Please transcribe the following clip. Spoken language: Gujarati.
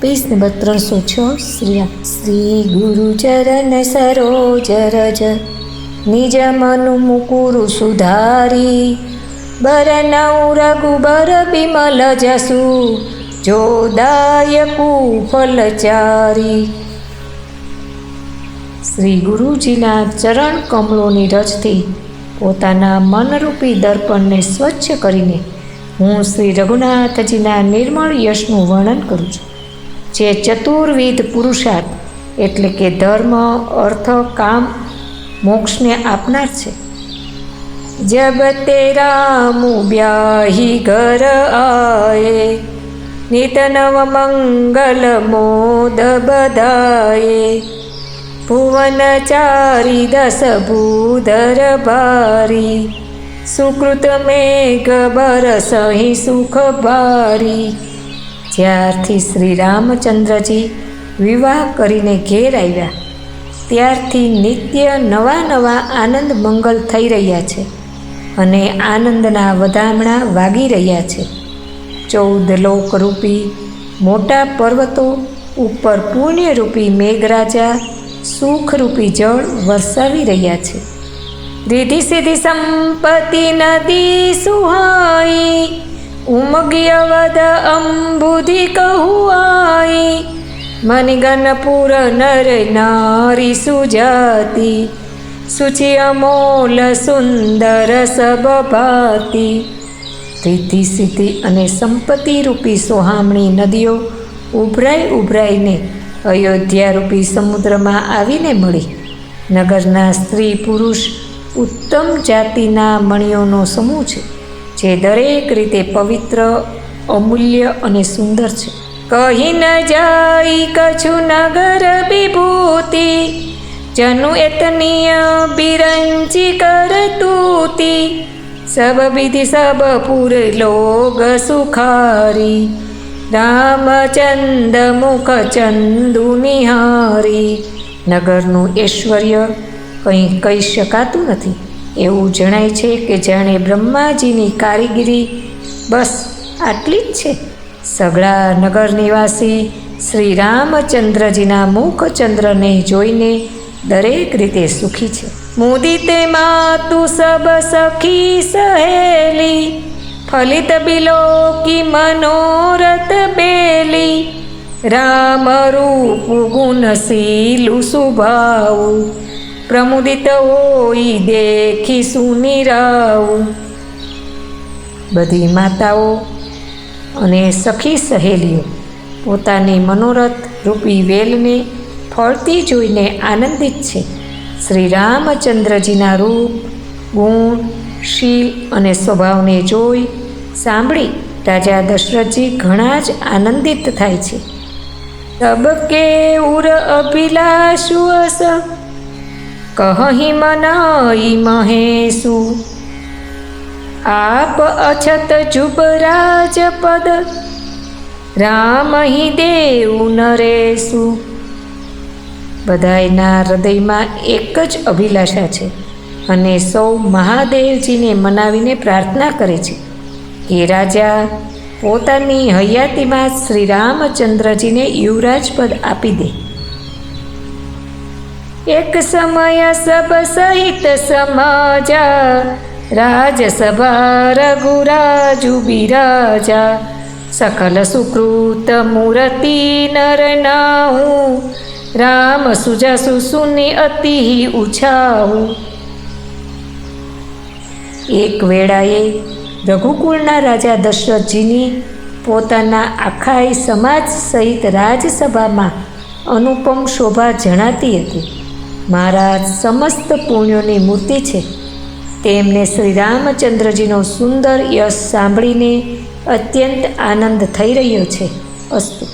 પેજ નંબર 306 શ્રી ગુરુ ચરણ સરોજ રજ નિજ મનુ મુકુરુ સુધારી બરનઉ રઘુબર બિમલ જસુ જોદાયકુ ફલચારી। શ્રી ગુરુજીના ચરણ કમળોની રજથી પોતાના મનરૂપી દર્પણને સ્વચ્છ કરીને હું શ્રી રઘુનાથજીના નિર્મળ યશનું વર્ણન કરું છું, જે ચતુર્વિધ પુરુષાર્થ એટલે કે ધર્મ, અર્થ, કામ, મોક્ષને આપનાર છે। જબ તે રામ બ્યાહી ઘર આયે નિત નવ મંગલ મોદ બધાયે ભુવન ચારી દસ ભૂધર ભારી સુકૃત મેઘ બરસહી સુખ ભારી। જ્યારથી શ્રી રામચંદ્રજી વિવાહ કરીને ઘેર આવ્યા ત્યારથી નિત્ય નવા નવા આનંદ મંગલ થઈ રહ્યા છે અને આનંદના વધામણા વાગી રહ્યા છે। 14 લોકરૂપી મોટા પર્વતો ઉપર પુણ્યરૂપી મેઘરાજા સુખરૂપી જળ વરસાવી રહ્યા છે। रिधि सिद्धि संपत्ति नदी सुहाई उमग्य वद अम्बुधि कहुआई मणिगणपुर नर नारी सुजाति सुचि अमोल सुंदर सब भाती। रिधि सिद्धि अने संपत्ति रूपी सोहामणी नदीओ उभराई उभराईने अयोध्या रूपी समुद्र में आवीने मળી। नगरना स्त्री पुरुष उत्तम जातिना मणियोनो समूह छे, जे दरेक रीते पवित्र, अमूल्य अने सुंदर छे। कही न जाई कछु नगर विभूति जनु एतनीय बिरंची करतूती सब विधि सब पुर लोग सुखारी रामचंद्र मुख चंदु निहारी। नगरનું ऐश्वर्य કંઈ કહી શકાતું નથી। એવું જણાય છે કે જાણે બ્રહ્માજીની કારીગરી બસ આટલી જ છે। સઘળા નગર નિવાસી શ્રી રામચંદ્રજીના મુખચંદ્રને જોઈને દરેક રીતે સુખી છે। મુદિતે માતુ સબ સખી સહેલી ફલિત બિલોકી મનોરથ બેલી રામ રૂપ ગુણશીલુ સુભાવું પ્રમુદિત હોઈ દેખી સુનિરાવું। બધી માતાઓ અને સખી સહેલીઓ પોતાની મનોરથ રૂપી વેલને ફળતી જોઈને આનંદિત છે। શ્રી રામચંદ્રજીના રૂપ, ગુણ, શીલ અને સ્વભાવને જોઈ સાંભળી રાજા દશરથજી ઘણા જ આનંદિત થાય છે। તબકે ઉર અભિલાષુ અસ કહી મનાઈ મહેશુ આપ અછત જુબરાજ પદ રામ હિ દેવ નરેશુ। બધાયના હૃદયમાં એક જ અભિલાષા છે અને સૌ મહાદેવજીને મનાવીને પ્રાર્થના કરે છે કે રાજા પોતાની હયાતીમાં શ્રી રામચંદ્રજીને યુવરાજ પદ આપી દે। एक समय सब सहित समाजा राजसभा रघुराजु बिराजा सकल सुकृत मूर्ति नर नाहु राम सुजसु सुनि अति उछाहु। एक वेळाए रघुकुलना राजा दशरथजीनी पोताना आखाई समाज सहित राजसभा में अनुपम शोभा जणाती हती। महाराज समस्त पुण्योनी मूर्ति छे, तेमने श्री रामचंद्रजीनो सुंदर यश सांभळीने अत्यंत आनंद थई रह्यो छे। अस्तु।